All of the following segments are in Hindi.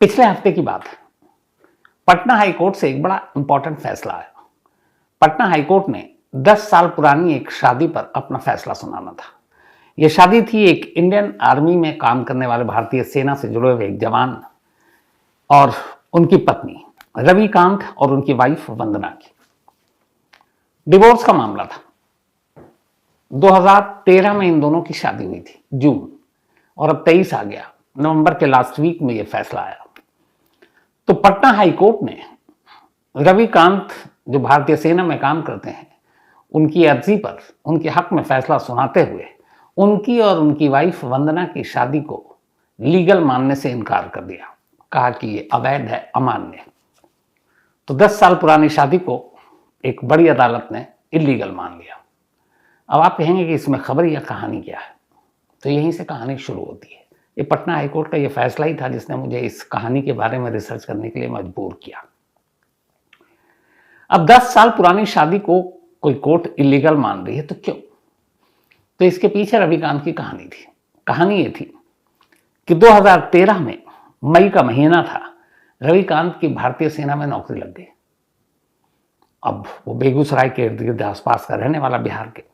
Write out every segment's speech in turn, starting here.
पिछले हफ्ते की बात है। पटना हाईकोर्ट से एक बड़ा इंपॉर्टेंट फैसला आया। पटना हाईकोर्ट ने 10 साल पुरानी एक शादी पर अपना फैसला सुनाना था। यह शादी थी एक इंडियन आर्मी में काम करने वाले भारतीय सेना से जुड़े हुए एक जवान और उनकी पत्नी रविकांत और उनकी वाइफ वंदना की। डिवोर्स का मामला था। 2013 में इन दोनों की शादी हुई थी, जून, और अब 23 आ गया। नवंबर के लास्ट वीक में यह फैसला आया। तो पटना हाईकोर्ट ने रविकांत, जो भारतीय सेना में काम करते हैं, उनकी अर्जी पर उनके हक में फैसला सुनाते हुए उनकी और उनकी वाइफ वंदना की शादी को लीगल मानने से इनकार कर दिया। कहा कि ये अवैध है, अमान्य। तो 10 साल पुरानी शादी को एक बड़ी अदालत ने इलीगल मान लिया। अब आप कहेंगे कि इसमें खबर या कहानी क्या है, तो यहीं से कहानी शुरू होती है। ये पटना हाईकोर्ट का ये फैसला ही था जिसने मुझे इस कहानी के बारे में रिसर्च करने के लिए मजबूर किया। अब 10 साल पुरानी शादी को कोई कोर्ट इलीगल मान रही है तो क्यों? तो इसके पीछे रविकांत की कहानी थी। कहानी ये थी कि 2013 में मई का महीना था। रविकांत की भारतीय सेना में नौकरी लग गई। अब वो बेगूसराय के इर्द गिर्द आसपास का रहने वाला, बिहार के।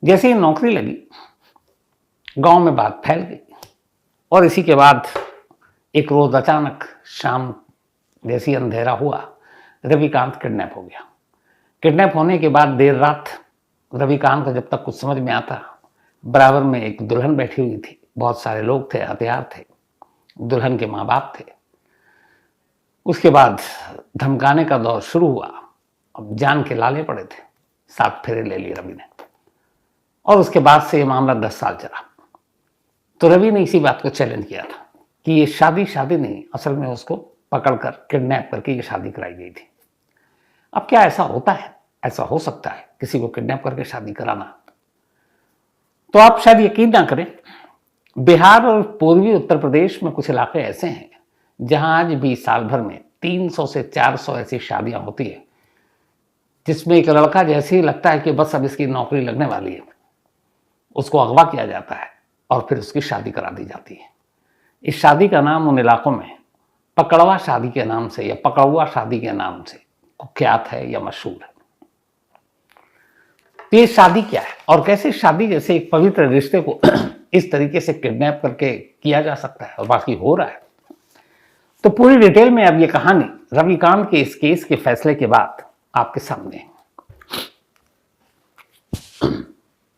जैसे ही नौकरी लगी, गांव में बात फैल गई और इसी के बाद एक रोज अचानक शाम जैसी अंधेरा हुआ, रविकांत किडनैप हो गया। किडनैप होने के बाद देर रात रविकांत को जब तक कुछ समझ में आता, बराबर में एक दुल्हन बैठी हुई थी, बहुत सारे लोग थे, हथियार थे, दुल्हन के माँ बाप थे। उसके बाद धमकाने का दौर शुरू हुआ। अब जान के लाले पड़े थे। 7 फेरे ले लिए रवि ने, और उसके बाद से ये मामला 10 साल चला। तो रवि ने इसी बात को चैलेंज किया था कि ये शादी नहीं, असल में उसको पकड़कर किडनैप करके ये शादी कराई गई थी। अब क्या ऐसा होता है? ऐसा हो सकता है किसी को किडनैप करके शादी कराना? तो आप शायद यकीन ना करें, बिहार और पूर्वी उत्तर प्रदेश में कुछ इलाके ऐसे हैं जहां आज भी साल भर में 300 से 400 ऐसी शादियां होती है जिसमें एक लड़का जैसे ही लगता है कि बस अब इसकी नौकरी लगने वाली है, उसको अगवा किया जाता है और फिर उसकी शादी करा दी जाती है। इस शादी का नाम उन इलाकों में पकड़वा शादी के नाम से या पकड़ुआ शादी के नाम से कुख्यात है या मशहूर है। तो ये शादी क्या है और कैसे शादी जैसे एक पवित्र रिश्ते को इस तरीके से किडनैप करके किया जा सकता है और बाकी हो रहा है? तो पूरी डिटेल में अब ये कहानी रविकांत के इस केस के फैसले के बाद आपके सामने है।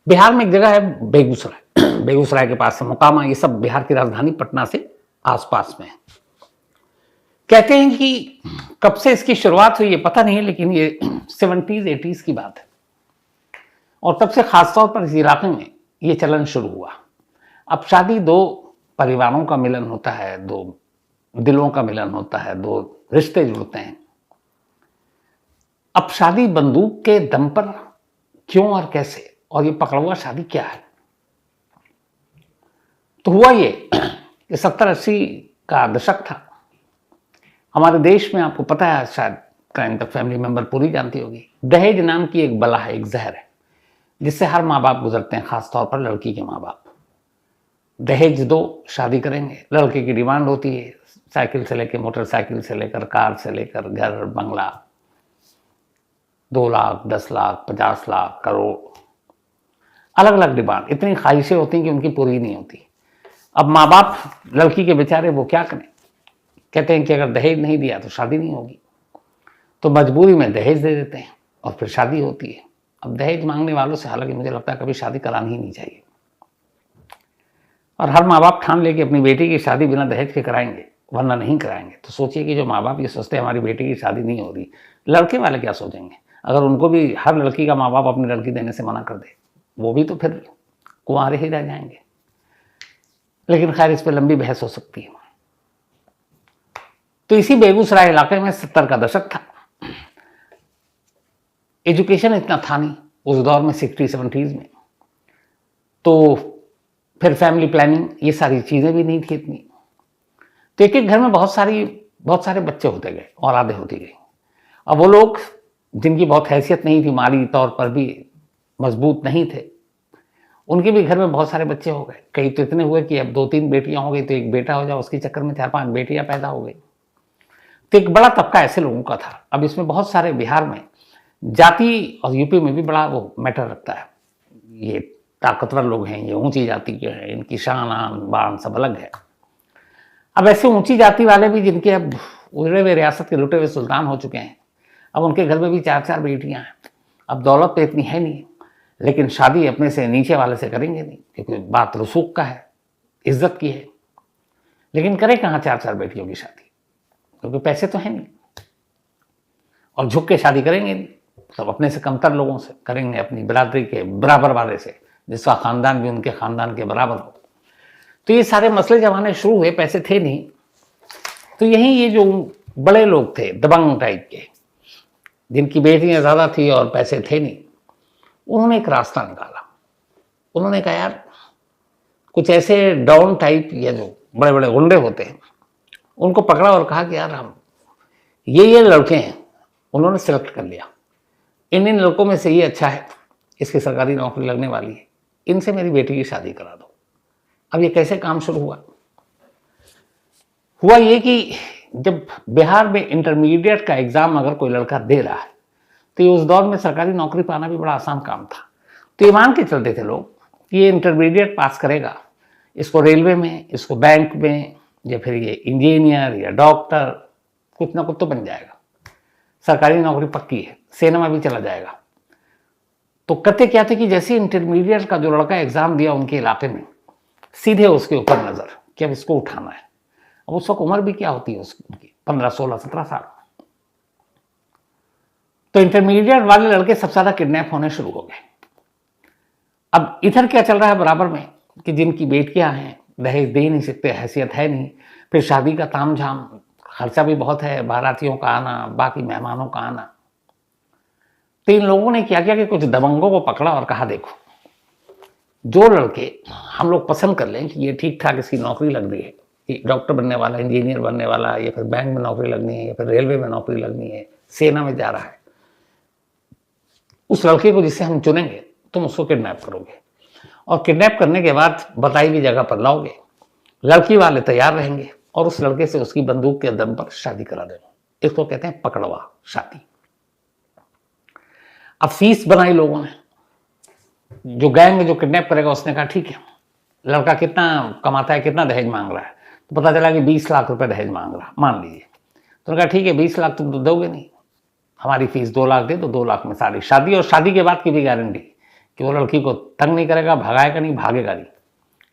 बिहार में एक जगह है बेगूसराय। बेगूसराय के पास मोकामा, ये सब बिहार की राजधानी पटना से आसपास में है। कहते हैं कि कब से इसकी शुरुआत हुई ये पता नहीं, लेकिन ये 70s 80s की बात है और तब से खासतौर पर इस इलाके में ये चलन शुरू हुआ। अब शादी 2 परिवारों का मिलन होता है, 2 दिलों का मिलन होता है, 2 रिश्ते जुड़ते हैं। अब शादी बंदूक के दम पर क्यों और कैसे, और ये पकड़ुआ शादी क्या है? तो हुआ ये कि 70-80 का दशक था। हमारे देश में आपको पता है, शायद क्राइम तक फैमिली मेंबर पूरी जानती होगी, दहेज नाम की एक बला है, एक जहर है, जिससे हर माँ बाप गुजरते हैं, खासतौर पर लड़की के माँ बाप। दहेज दो, शादी करेंगे। लड़के की डिमांड होती है साइकिल से लेकर, मोटरसाइकिल से लेकर, कार से लेकर, घर, बंगला, 2 लाख, 10 लाख, 50 लाख, करोड़, अलग अलग डिमांड। इतनी ख्वाहिशें होती हैं कि उनकी पूरी नहीं होती। अब माँ बाप लड़की के बेचारे वो क्या करें? कहते हैं कि अगर दहेज नहीं दिया तो शादी नहीं होगी, तो मजबूरी में दहेज दे देते हैं और फिर शादी होती है। अब दहेज मांगने वालों से हालांकि मुझे लगता है कभी शादी करानी ही नहीं चाहिए, और हर माँ बाप ठान लेके अपनी बेटी की शादी बिना दहेज के कराएंगे, वरना नहीं कराएंगे। तो सोचिए कि जो माँ बाप ये सोचते हैं हमारी बेटी की शादी नहीं हो रही, लड़के वाले क्या सोचेंगे अगर उनको भी हर लड़की का माँ बाप अपनी लड़की देने से मना कर दे? वो भी तो फिर कुंवारे ही रह जाएंगे। लेकिन खैर, इस पर लंबी बहस हो सकती है। तो इसी बेगूसराय इलाके में 70 का दशक था। एजुकेशन इतना था नहीं उस दौर में, 60-70s में। तो फिर फैमिली प्लानिंग, ये सारी चीजें भी नहीं थी इतनी। तो एक एक घर में बहुत सारे बच्चे होते गए, औलादें होती गई। अब वो लोग जिनकी बहुत हैसियत नहीं थी, माली तौर पर भी मजबूत नहीं थे, उनके भी घर में बहुत सारे बच्चे हो गए, कई तो इतने हुए कि अब 2-3 बेटियां हो गई तो एक बेटा हो जाए, उसके चक्कर में 4-5 बेटियां पैदा हो गई। तो एक बड़ा तबका ऐसे लोगों का था। अब इसमें बहुत सारे बिहार में जाति और यूपी में भी बड़ा वो मैटर रखता है। ये ताकतवर लोग हैं, ये ऊंची जाति के हैं, इनकी शान आन बान सब अलग है। अब ऐसे ऊंची जाति वाले भी जिनके अब उजड़े हुए रियासत के लुटे हुए सुल्तान हो चुके हैं, अब उनके घर में भी 4-4 बेटियां हैं। अब दौलत तो इतनी है नहीं, लेकिन शादी अपने से नीचे वाले से करेंगे नहीं, क्योंकि बात रसूख का है, इज्जत की है। लेकिन करें कहाँ 4-4 बेटियों की शादी, क्योंकि पैसे तो हैं नहीं, और झुक के शादी करेंगे नहीं। सब अपने से कमतर लोगों से करेंगे, अपनी बिरादरी के बराबर वाले से, जिसका खानदान भी उनके खानदान के बराबर हो। तो ये सारे मसले जब आने शुरू हुए, पैसे थे नहीं, तो यही ये जो बड़े लोग थे दबंग टाइप के, जिनकी बेटियां ज़्यादा थी और पैसे थे नहीं, उन्होंने एक रास्ता निकाला। उन्होंने कहा यार कुछ ऐसे डॉन टाइप या जो बड़े बड़े गुंडे होते हैं उनको पकड़ा और कहा कि यार हम ये लड़के हैं, उन्होंने सिलेक्ट कर लिया, इन लड़कों में से ये अच्छा है, इसकी सरकारी नौकरी लगने वाली है, इनसे मेरी बेटी की शादी करा दो। अब ये कैसे काम शुरू हुआ ये कि जब बिहार में इंटरमीडिएट का एग्जाम अगर कोई लड़का दे रहा है तो ये उस दौर में सरकारी नौकरी पाना भी बड़ा आसान काम था। तो ये मान के चलते थे लोग कि ये इंटरमीडिएट पास करेगा, इसको रेलवे में, इसको बैंक में, या फिर ये इंजीनियर या डॉक्टर कुछ ना कुछ तो बन जाएगा, सरकारी नौकरी पक्की है, सेना में भी चला जाएगा। तो करते क्या थे कि जैसे इंटरमीडिएट का जो लड़का एग्जाम दिया उनके इलाके में, सीधे उसके ऊपर नजर कि अब इसको उठाना है। अब उस वक्त उम्र भी क्या होती है उसकी, 15, 16, 17 साल। तो इंटरमीडिएट वाले लड़के सबसे ज्यादा किडनैप होने शुरू हो गए। अब इधर क्या चल रहा है बराबर में कि जिनकी बेटियां हैं दहेज दे नहीं सकते, हैसियत है नहीं, फिर शादी का तामझाम, खर्चा भी बहुत है, बारातियों का आना, बाकी मेहमानों का आना। तो इन लोगों ने क्या किया कि कुछ दबंगों को पकड़ा और कहा देखो, जो लड़के हम लोग पसंद कर लें कि ये ठीक ठाक इसकी नौकरी लग रही है, कि डॉक्टर बनने वाला, इंजीनियर बनने वाला, या फिर बैंक में नौकरी लगनी है, या फिर रेलवे में नौकरी लगनी है, सेना में जा रहा है, उस लड़के को जिससे हम चुनेंगे तुम उसको किडनैप करोगे, और किडनैप करने के बाद बताई हुई जगह पर लाओगे, लड़की वाले तैयार रहेंगे और उस लड़के से उसकी बंदूक के दम पर शादी करा देना। इसको कहते हैं पकड़वा शादी। अब फीस बनाई लोगों ने, जो गैंग जो किडनैप करेगा उसने कहा ठीक है, लड़का कितना कमाता है, कितना दहेज मांग रहा है, तो पता चला कि 20 लाख रुपए दहेज मांग रहा, मान लीजिए। तो उन्होंने कहा ठीक है 20 लाख तुम तो दोगे नहीं, हमारी फीस 2 लाख दे दो, 2 लाख में सारी शादी, और शादी के बाद की भी गारंटी कि वो लड़की को तंग नहीं करेगा, भगाएगा नहीं, भागेगा नहीं,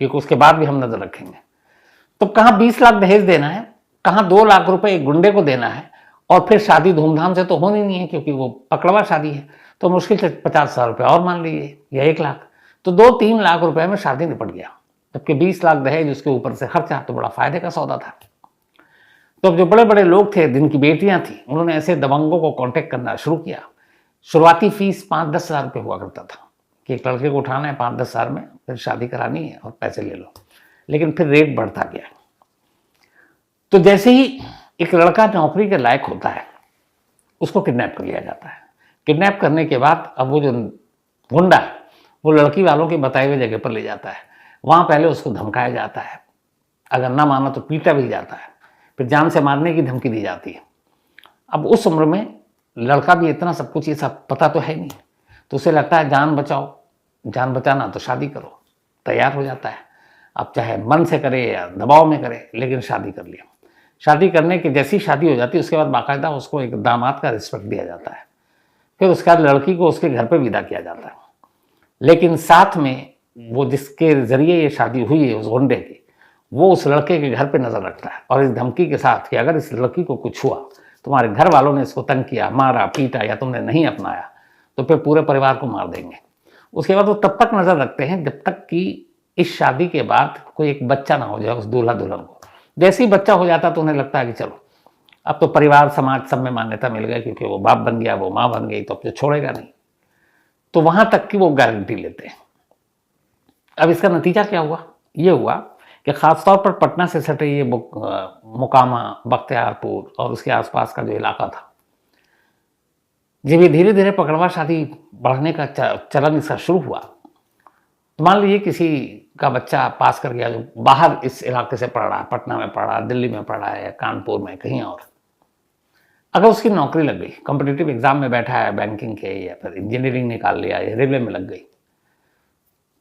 क्योंकि उसके बाद भी हम नजर रखेंगे। तो कहाँ 20 लाख दहेज देना है, कहाँ 2 लाख रुपए एक गुंडे को देना है, और फिर शादी धूमधाम से तो होनी नहीं है क्योंकि वो पकड़वा शादी है, तो मुश्किल से 50,000 रुपये और मान लीजिए, या 1 लाख, तो 2-3 लाख रुपए में शादी निपट गया, जबकि 20 लाख दहेज उसके ऊपर से खर्चा, तो बड़ा फायदे का सौदा था। तो अब जो बड़े बड़े लोग थे जिनकी बेटियां थी, उन्होंने ऐसे दबंगों को कांटेक्ट करना शुरू किया। शुरुआती फीस 5-10 हज़ार रुपये हुआ करता था कि एक लड़के को उठाना है 5-10 हज़ार में, फिर शादी करानी है और पैसे ले लो, लेकिन फिर रेट बढ़ता गया। तो जैसे ही एक लड़का नौकरी के लायक होता है उसको किडनैप कर लिया जाता है। किडनैप करने के बाद अब वो जो गुंडा है वो लड़की वालों की बताई हुई जगह पर ले जाता है, वहाँ पहले उसको धमकाया जाता है, अगर ना माना तो पीटा भी जाता है, फिर जान से मारने की धमकी दी जाती है। अब उस उम्र में लड़का भी इतना सब कुछ ये सब पता तो है नहीं, तो उसे लगता है जान बचाओ, जान बचाना तो शादी करो, तैयार हो जाता है। अब चाहे मन से करे या दबाव में करे, लेकिन शादी कर लिया। शादी करने की जैसी शादी हो जाती है उसके बाद बाकायदा उसको एक दामाद का रिस्पेक्ट दिया जाता है, फिर उसके बाद लड़की को उसके घर पे विदा किया जाता है। लेकिन साथ में वो जिसके जरिए ये शादी हुई है उस गुंडे की, वो उस लड़के के घर पे नजर रखता है, और इस धमकी के साथ कि अगर इस लड़की को कुछ हुआ, तुम्हारे घर वालों ने इसको तंग किया, मारा पीटा, या तुमने नहीं अपनाया, तो फिर पूरे परिवार को मार देंगे। उसके बाद वो तब तक नजर रखते हैं जब तक कि इस शादी के बाद कोई एक बच्चा ना हो जाए उस दूल्हा दुल्हन को। जैसे ही बच्चा हो जाता तो उन्हें लगता है कि चलो अब तो परिवार समाज सब में मान्यता मिल गई, क्योंकि वो बाप बन गया, वो माँ बन गई, तो अब तो छोड़ेगा नहीं। तो वहां तक की वो गारंटी लेते हैं। अब इसका नतीजा क्या हुआ? ये हुआ कि खासतौर पर पटना से सटे ये मोकामा, बख्तियारपुर और उसके आसपास का जो इलाका था, जब ये धीरे धीरे पकड़वा शादी बढ़ने का चलन इसका शुरू हुआ, तो मान लीजिए किसी का बच्चा पास कर गया जो बाहर इस इलाके से पढ़ रहा है, पटना में पढ़ रहा है, दिल्ली में पढ़ रहा है, या कानपुर में कहीं और, अगर उसकी नौकरी लग गई, कॉम्पिटिटिव एग्जाम में बैठा है बैंकिंग के, या फिर इंजीनियरिंग निकाल लिया, या रेलवे में लग गई,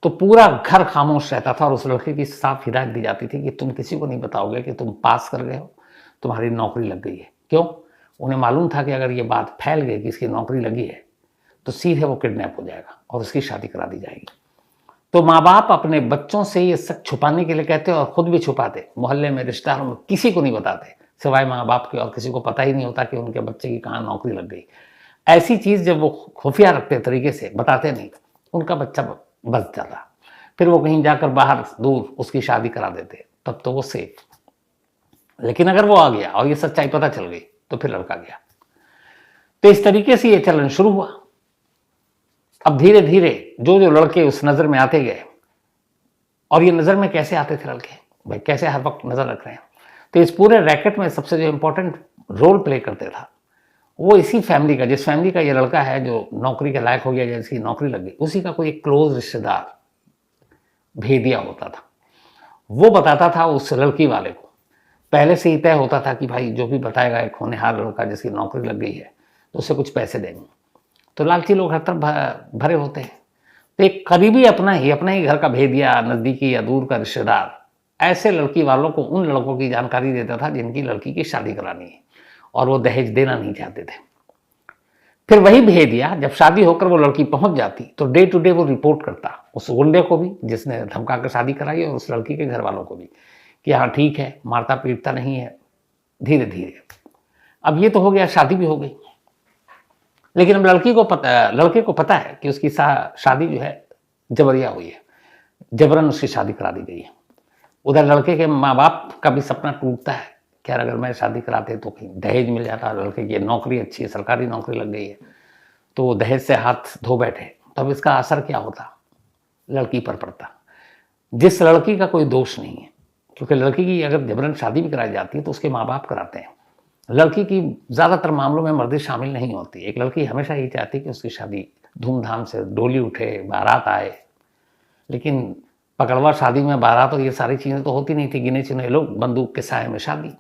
तो पूरा घर खामोश रहता था और उस लड़के की साफ हिदायत दी जाती थी कि तुम किसी को नहीं बताओगे कि तुम पास कर गए हो, तुम्हारी नौकरी लग गई है। क्यों? उन्हें मालूम था कि अगर ये बात फैल गई कि इसकी नौकरी लगी है तो सीधे वो किडनैप हो जाएगा और उसकी शादी करा दी जाएगी। तो माँ बाप अपने बच्चों से ये सब छुपाने के लिए कहते और खुद भी छुपाते, मोहल्ले में, रिश्तेदारों में किसी को नहीं बताते, सिवाय माँ बाप के, और किसी को पता ही नहीं होता कि उनके बच्चे की कहाँ नौकरी लग गई। ऐसी चीज़ जब वो खुफिया रखते तरीके से, बताते नहीं, उनका बच्चा बच जाता। फिर वो कहीं जाकर बाहर दूर उसकी शादी करा देते, तब तो वो सेफ। लेकिन अगर वो आ गया और ये सच्चाई पता चल गई तो फिर लड़का गया। तो इस तरीके से ये चलन शुरू हुआ। अब धीरे धीरे जो जो लड़के उस नज़र में आते गए, और ये नज़र में कैसे आते थे लड़के, भाई कैसे हर वक्त नज़र रख रहे हैं, तो इस पूरे रैकेट में सबसे जो इम्पोर्टेंट रोल प्ले करते था वो इसी फैमिली का, जिस फैमिली का ये लड़का है जो नौकरी के लायक हो गया, जिसकी नौकरी लग गई, उसी का कोई एक क्लोज रिश्तेदार भेदिया होता था। वो बताता था उस लड़की वाले को, पहले से ही तय होता था कि भाई जो भी बताएगा एक होनहार लड़का जिसकी नौकरी लग गई है तो उसे कुछ पैसे देंगे। तो लालची लोग हर तरफ भरे होते हैं। तो एक करीबी अपना ही घर का भेदिया, नज़दीकी या दूर का रिश्तेदार ऐसे लड़की वालों को उन लड़कों की जानकारी देता था जिनकी लड़की की शादी करानी है और वो दहेज देना नहीं चाहते थे। फिर वही भेदिया जब शादी होकर वो लड़की पहुंच जाती तो डे टू डे वो रिपोर्ट करता उस गुंडे को भी जिसने धमका कर शादी कराई और उस लड़की के घर वालों को भी कि हाँ ठीक है, मारता पीटता नहीं है। धीरे धीरे अब ये तो हो गया, शादी भी हो गई, लेकिन अब लड़के को पता है कि उसकी शादी जो है जबरिया हुई है, जबरन उसकी शादी करा दी गई है। उधर लड़के के माँ बाप का भी सपना टूटता है कि यार अगर मैं शादी कराते तो कहीं दहेज मिल जाता, लड़के की नौकरी अच्छी है, सरकारी नौकरी लग गई है, तो दहेज से हाथ धो बैठे। तो अब इसका असर क्या होता? लड़की पर पड़ता, जिस लड़की का कोई दोष नहीं है, क्योंकि लड़की की अगर जबरन शादी भी कराई जाती है तो उसके माँ बाप कराते हैं। लड़की की ज़्यादातर मामलों में मर्दी शामिल नहीं होती। एक लड़की हमेशा यही चाहती कि उसकी शादी धूमधाम से, डोली उठे, बारात आए, लेकिन पकड़वा शादी में बारात और ये सारी चीज़ें तो होती नहीं थी, गिने चुने लोग, बंदूक के साए में शादी।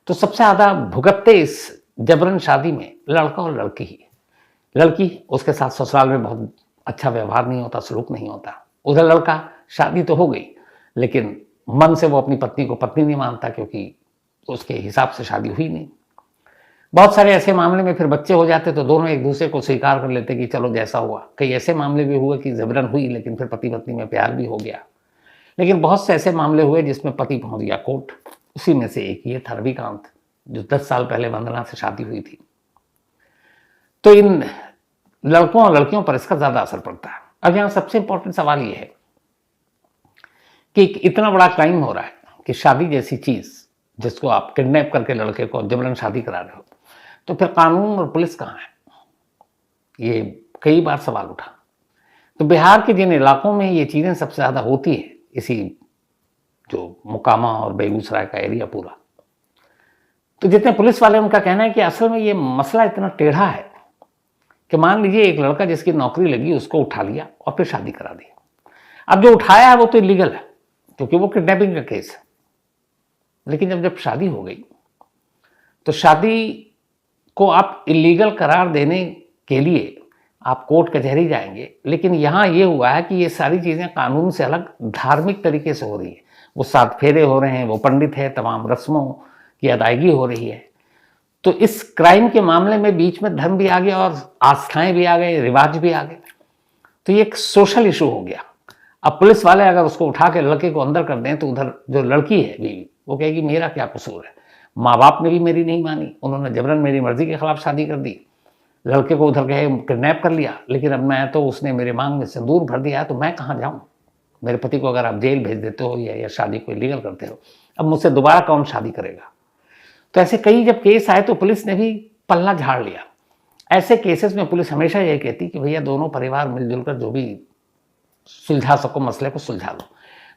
तो सबसे ज़्यादा भुगतते इस जबरन शादी में लड़का और लड़की ही। लड़की, उसके साथ ससुराल में बहुत अच्छा व्यवहार नहीं होता, सलूक नहीं होता। उधर लड़का, शादी तो हो गई लेकिन मन से वो अपनी पत्नी को पत्नी नहीं मानता, क्योंकि उसके हिसाब से शादी हुई नहीं। बहुत सारे ऐसे मामले में फिर बच्चे हो जाते तो दोनों एक दूसरे को स्वीकार कर लेते कि चलो जैसा हुआ। कई ऐसे मामले भी हुए कि जबरन हुई लेकिन फिर पति पत्नी में प्यार भी हो गया। लेकिन बहुत से ऐसे मामले हुए जिसमें पति पहुंच गया कोर्ट। उसी में से एक ये था रविकांत, जो 10 साल पहले वंदना से शादी हुई थी। तो इन लड़कों और लड़कियों पर इसका ज्यादा असर पड़ता है। अब यहाँ सबसे इंपॉर्टेंट सवाल ये है कि इतना बड़ा क्राइम हो रहा है कि शादी जैसी चीज जिसको आप किडनैप करके लड़के को जबरन शादी करा रहे हो, तो फिर कानून और पुलिस कहाँ है? ये कई बार सवाल उठा। तो बिहार के जिन इलाकों में ये चीज़ें सबसे ज़्यादा होती है, इसी जो मोकामा और बेगूसराय का एरिया पूरा, तो जितने पुलिस वाले उनका कहना है कि असल में ये मसला इतना टेढ़ा है कि मान लीजिए एक लड़का जिसकी नौकरी लगी उसको उठा लिया और फिर शादी करा दी। अब जो उठाया है वो तो इलीगल है क्योंकि वो किडनैपिंग का केस है, लेकिन जब शादी हो गई तो शादी को आप इलीगल करार देने के लिए आप कोर्ट कचहरी जाएंगे। लेकिन यहाँ ये हुआ है कि ये सारी चीज़ें कानून से अलग धार्मिक तरीके से हो रही है। वो 7 फेरे हो रहे हैं, वो पंडित है, तमाम रस्मों की अदायगी हो रही है। तो इस क्राइम के मामले में बीच में धर्म भी आ गया और आस्थाएं भी आ गए, रिवाज भी आ गए। तो ये एक सोशल इशू हो गया। अब पुलिस वाले अगर उसको उठा के लड़के को अंदर कर दें तो उधर जो लड़की है बीवी, वो कहेगी मेरा क्या कसूर है, माँ बाप ने भी मेरी नहीं मानी, उन्होंने जबरन मेरी मर्जी के खिलाफ शादी कर दी, लड़के को उधर कहे किडनैप कर लिया, लेकिन अब मैं तो उसने मेरे मांग में सिंदूर भर दिया है तो मैं कहाँ जाऊँ? मेरे पति को अगर आप जेल भेज देते हो या शादी को इलीगल करते हो, अब मुझसे दोबारा कौन शादी करेगा? तो ऐसे कई जब केस आए तो पुलिस ने भी पल्ला झाड़ लिया। ऐसे केसेस में पुलिस हमेशा यह कहती कि भैया दोनों परिवार मिलजुल कर जो भी सुलझा सको मसले को सुलझा लो।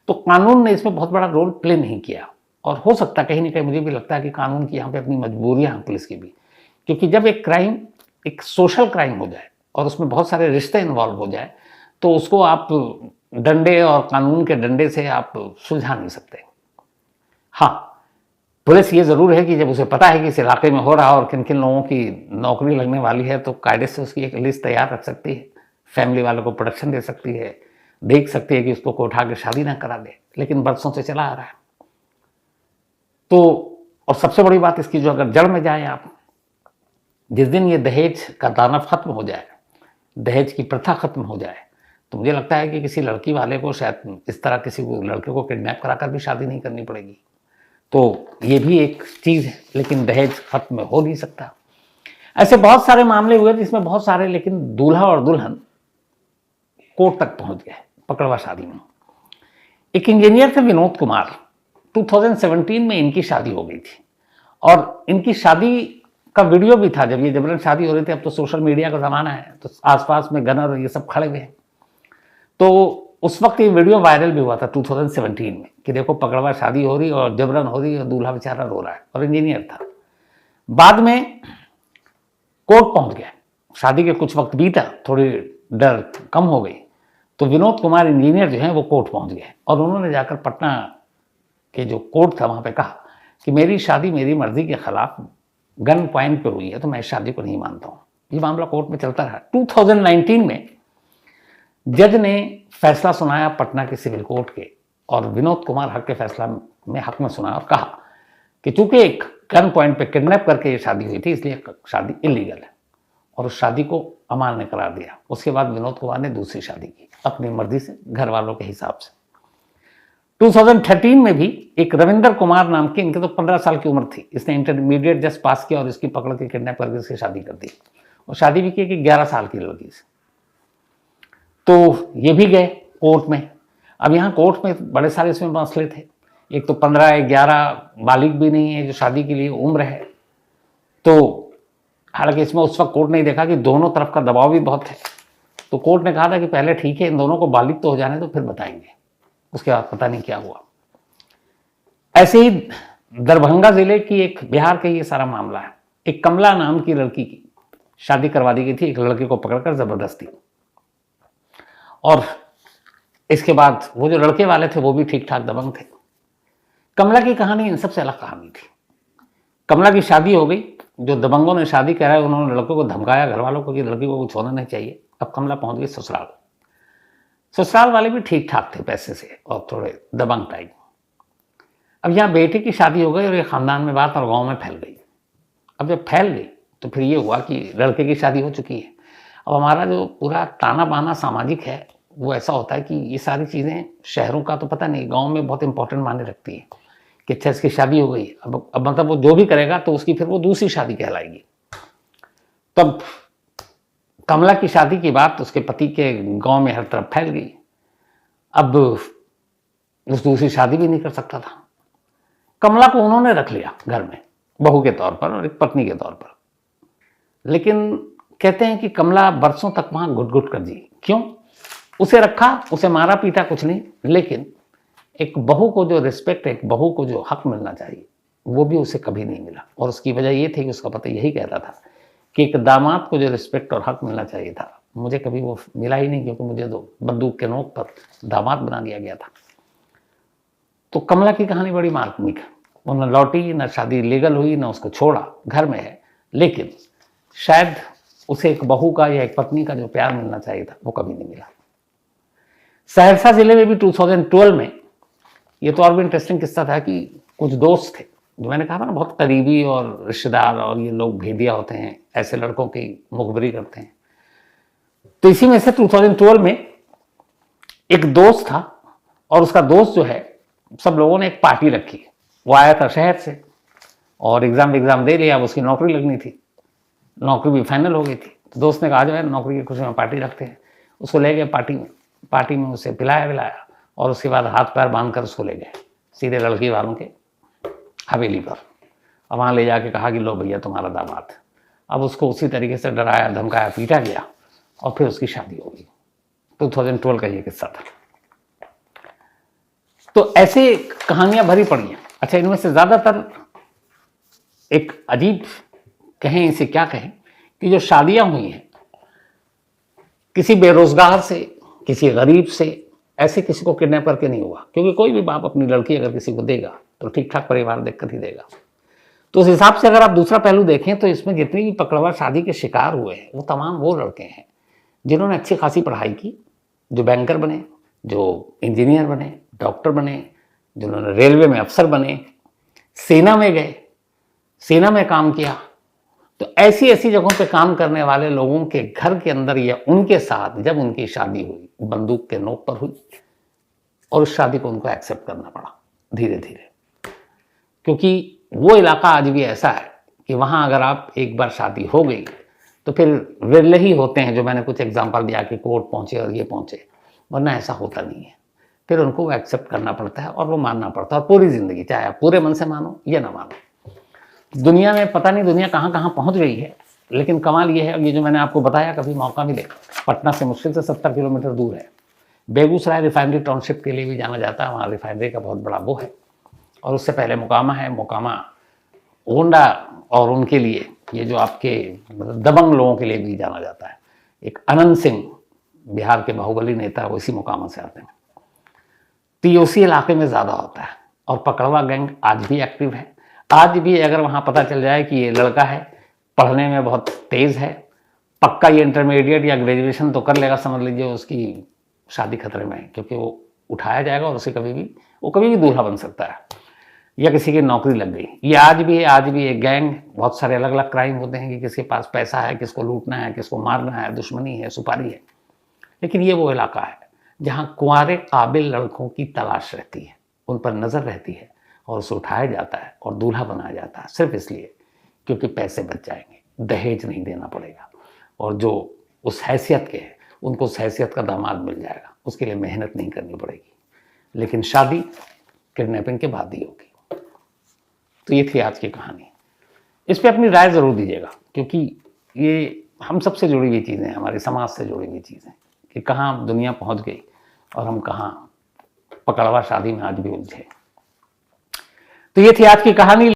तो कानून ने इसमें बहुत बड़ा रोल प्ले नहीं किया, और हो सकता है कहीं ना कहीं मुझे भी लगता है कि कानून की यहाँ पे अपनी मजबूरियाँ हैं पुलिस की भी, क्योंकि जब एक क्राइम एक सोशल क्राइम हो जाए और उसमें बहुत सारे रिश्ते इन्वॉल्व हो जाए तो उसको आप डंडे और कानून के डंडे से आप सुलझा नहीं सकते। हाँ, पुलिस ये ज़रूर है कि जब उसे पता है कि इस इलाके में हो रहा है और किन किन लोगों की नौकरी लगने वाली है, तो कायदे से उसकी एक लिस्ट तैयार रख सकती है, फैमिली वालों को प्रोटेक्शन दे सकती है, देख सकती है कि उसको कोई उठा के शादी ना करा दे, लेकिन बरसों से चला आ रहा है। तो और सबसे बड़ी बात इसकी जो अगर जड़ में जाए आप, जिस दिन ये दहेज का दानव खत्म हो जाए, दहेज की प्रथा खत्म हो जाए, तो मुझे लगता है कि किसी लड़की वाले को शायद इस तरह किसी को लड़के को किडनैप कराकर भी शादी नहीं करनी पड़ेगी। तो ये भी एक चीज़ है, लेकिन दहेज खत्म हो नहीं सकता। ऐसे बहुत सारे मामले हुए जिसमें बहुत सारे, लेकिन दूल्हा और दुल्हन कोर्ट तक पहुंच गए पकड़वा शादी में। एक इंजीनियर थे विनोद कुमार, 2017 में इनकी शादी हो गई थी और इनकी शादी का वीडियो भी था जब ये जबरन शादी हो रही थी। अब तो सोशल मीडिया का ज़माना है, तो आसपास में गनर ये सब खड़े हुए हैं। तो उस वक्त ये वीडियो वायरल भी हुआ था 2017 में कि देखो पकड़वा शादी हो रही और जबरन हो रही और दूल्हा बेचारा रो रहा है, और इंजीनियर था। बाद में कोर्ट पहुंच गया, शादी के कुछ वक्त बीता, थोड़ी डर कम हो गई, तो विनोद कुमार इंजीनियर जो हैं वो कोर्ट पहुंच गए और उन्होंने जाकर पटना के जो कोर्ट था वहाँ पे कहा कि मेरी शादी मेरी मर्जी के खिलाफ गन पॉइंट पे हुई है, तो मैं इस शादी को नहीं मानता हूँ। ये मामला कोर्ट में चलता रहा। 2019 में जज ने फैसला सुनाया पटना के सिविल कोर्ट के, और विनोद कुमार हक के फैसला में हक में सुनाया और कहा कि चूंकि एक गन पॉइंट पे किडनैप करके ये शादी हुई थी, इसलिए शादी इलीगल है, और उस शादी को अमान्य करार दिया। उसके बाद विनोद कुमार ने दूसरी शादी की अपनी मर्जी से, घर वालों के हिसाब से। 2013 में भी एक रविंदर कुमार नाम के, इनके तो 15 साल की उम्र थी, इसने इंटरमीडिएट जस्ट पास किया और इसकी पकड़ के किडनैप करके इसकी शादी कर दी, और शादी भी की कि 11 साल की लड़की से। तो ये भी गए कोर्ट में। अब यहाँ कोर्ट में बड़े सारे इसमें मसले थे। एक तो 15-11 बालिग भी नहीं है जो शादी के लिए उम्र है, तो हालांकि इसमें उस वक्त कोर्ट ने देखा कि दोनों तरफ का दबाव भी बहुत है, तो कोर्ट ने कहा था कि पहले ठीक है इन दोनों को बालिग तो हो जाने दो, फिर बताएंगे। उसके बाद पता नहीं क्या हुआ। ऐसे ही दरभंगा जिले की एक, बिहार का ये सारा मामला है, एक कमला नाम की लड़की की शादी करवा दी गई थी एक लड़के को पकड़कर जबरदस्ती, और इसके बाद वो जो लड़के वाले थे वो भी ठीक ठाक दबंग थे। कमला की कहानी इन सबसे अलग कहानी थी। कमला की शादी हो गई, जो दबंगों ने शादी कराई उन्होंने लड़कों को धमकाया घर वालों को कि लड़की को कुछ होना नहीं चाहिए। अब कमला पहुंच गई ससुराल। ससुराल वाले भी ठीक ठाक थे पैसे से और थोड़े दबंग टाइप। अब यहाँ बेटे की शादी हो गई और ये खानदान में बात और गांव में फैल गई। अब जब फैल गई तो फिर ये हुआ कि लड़के की शादी हो चुकी है। अब हमारा जो पूरा ताना बाना सामाजिक है वो ऐसा होता है कि ये सारी चीज़ें शहरों का तो पता नहीं, गांव में बहुत इंपॉर्टेंट माने रखती है कि अच्छा इसकी शादी हो गई। अब मतलब वो जो भी करेगा तो उसकी फिर वो दूसरी शादी कहलाएगी। तब कमला की शादी की बात उसके पति के गांव में हर तरफ फैल गई। अब उस दूसरी शादी भी नहीं कर सकता था। कमला को उन्होंने रख लिया घर में बहू के तौर पर और एक पत्नी के तौर पर, लेकिन कहते हैं कि कमला बरसों तक वहां घुट घुट कर जी। क्यों? उसे रखा, उसे मारा पीटा कुछ नहीं, लेकिन एक बहू को जो रिस्पेक्ट, एक बहू को जो हक मिलना चाहिए वो भी उसे कभी नहीं मिला। और उसकी वजह ये थी कि उसका पति यही कहता था कि एक दामाद को जो रिस्पेक्ट और हक मिलना चाहिए था मुझे कभी वो मिला ही नहीं, क्योंकि मुझे तो बंदूक के नोक पर दामाद बना दिया गया था। तो कमला की कहानी बड़ी मार्मिक है। वो न लौटी, न शादी लीगल हुई, न उसको छोड़ा, घर में है, लेकिन शायद उसे एक बहू का या एक पत्नी का जो प्यार मिलना चाहिए था वो कभी नहीं मिला। सहरसा जिले में भी 2012 में, ये तो और भी इंटरेस्टिंग किस्सा था कि कुछ दोस्त थे जो मैंने कहा था ना बहुत करीबी और रिश्तेदार, और ये लोग भेदिया होते हैं, ऐसे लड़कों की मुखबरी करते हैं। तो इसी में से 2012 में एक दोस्त था और उसका दोस्त जो है, सब लोगों ने एक पार्टी रखी। वो आया था शहर से और एग्जाम दे लिया, अब उसकी नौकरी लगनी थी, नौकरी भी फाइनल हो गई थी। तो दोस्त ने कहा जो है नौकरी की खुशी में पार्टी रखते हैं। उसको ले गए पार्टी में उसे पिलाया विलाया और उसके बाद हाथ पैर बांध कर उसको ले गए सीधे लड़की वालों के हवेली पर, और वहाँ ले जाके कहा कि लो भैया तुम्हारा दामाद। अब उसको उसी तरीके से डराया धमकाया पीटा गया और फिर उसकी शादी हो गई। 2012 का ये किस्सा था। तो ऐसे कहानियां भरी पड़ी हैं। अच्छा, इनमें से ज़्यादातर एक अजीब कहें, इसे क्या कहें, कि जो शादियां हुई हैं किसी बेरोजगार से, किसी गरीब से, ऐसे किसी को किडनैप करके नहीं हुआ, क्योंकि कोई भी बाप अपनी लड़की अगर किसी को देगा तो ठीक ठाक परिवार देखकर ही देगा। तो उस हिसाब से अगर आप दूसरा पहलू देखें तो इसमें जितनी भी पकड़वा शादी के शिकार हुए हैं वो तमाम वो लड़के हैं जिन्होंने अच्छी खासी पढ़ाई की, जो बैंकर बने, जो इंजीनियर बने, डॉक्टर बने, जिन्होंने रेलवे में अफसर बने, सेना में गए, सेना में काम किया। तो ऐसी ऐसी जगहों पे काम करने वाले लोगों के घर के अंदर या उनके साथ जब उनकी शादी हुई, बंदूक के नोक पर हुई, और उस शादी को उनको एक्सेप्ट करना पड़ा धीरे धीरे, क्योंकि वो इलाका आज भी ऐसा है कि वहाँ अगर आप एक बार शादी हो गई तो फिर विरले ही होते हैं जो मैंने कुछ एग्जाम्पल दिया कि कोर्ट पहुँचे और ये पहुँचे, वरना ऐसा होता नहीं है। फिर उनको वो एक्सेप्ट करना पड़ता है और वो मानना पड़ता है, और पूरी ज़िंदगी, चाहे आप पूरे मन से मानो या ना मानो। दुनिया में पता नहीं दुनिया कहाँ कहाँ पहुँच गई है, लेकिन कमाल ये है, ये जो मैंने आपको बताया, कभी मौका मिले, पटना से मुश्किल से 70 किलोमीटर दूर है, बेगूसराय रिफाइनरी टाउनशिप के लिए भी जाना जाता है, वहाँ रिफाइनरी का बहुत बड़ा वो है। और उससे पहले मोकामा है, मोकामा ओंडा, और उनके लिए ये जो आपके दबंग लोगों के लिए भी जाना जाता है। एक अनंत सिंह बिहार के बाहुबली नेता, वो इसी मोकामा से आते हैं। तो ये उसी इलाके में ज़्यादा होता है, और पकड़वा गैंग आज भी एक्टिव है। आज भी अगर वहाँ पता चल जाए कि ये लड़का है, पढ़ने में बहुत तेज़ है, पक्का ये इंटरमीडिएट या ग्रेजुएशन तो कर लेगा, समझ लीजिए उसकी शादी खतरे में है, क्योंकि वो उठाया जाएगा और उसे कभी भी दूल्हा बन सकता है, या किसी की नौकरी लग गई। ये आज भी है, आज भी एक गैंग, बहुत सारे अलग अलग क्राइम होते हैं कि किसके पास पैसा है, किसको लूटना है, किसको मारना है, दुश्मनी है, सुपारी है। लेकिन ये वो इलाका है जहाँ कुंवारे काबिल लड़कों की तलाश रहती है, उन पर नज़र रहती है, और उसे उठाया जाता है और दूल्हा बनाया जाता है, सिर्फ इसलिए क्योंकि पैसे बच जाएंगे, दहेज नहीं देना पड़ेगा, और जो उस हैसियत के हैं उनको उस हैसियत का दामाद मिल जाएगा, उसके लिए मेहनत नहीं करनी पड़ेगी। लेकिन शादी किडनैपिंग के बाद ही होगी। तो ये थी आज की कहानी। इस पर अपनी राय ज़रूर दीजिएगा, क्योंकि ये हम सबसे जुड़ी हुई चीज़ें हैं, हमारे समाज से जुड़ी हुई चीज़ें, कि कहाँ दुनिया पहुँच गई और हम कहाँ पकड़वा शादी में आज भी उलझे। तो ये थी आज की कहानी।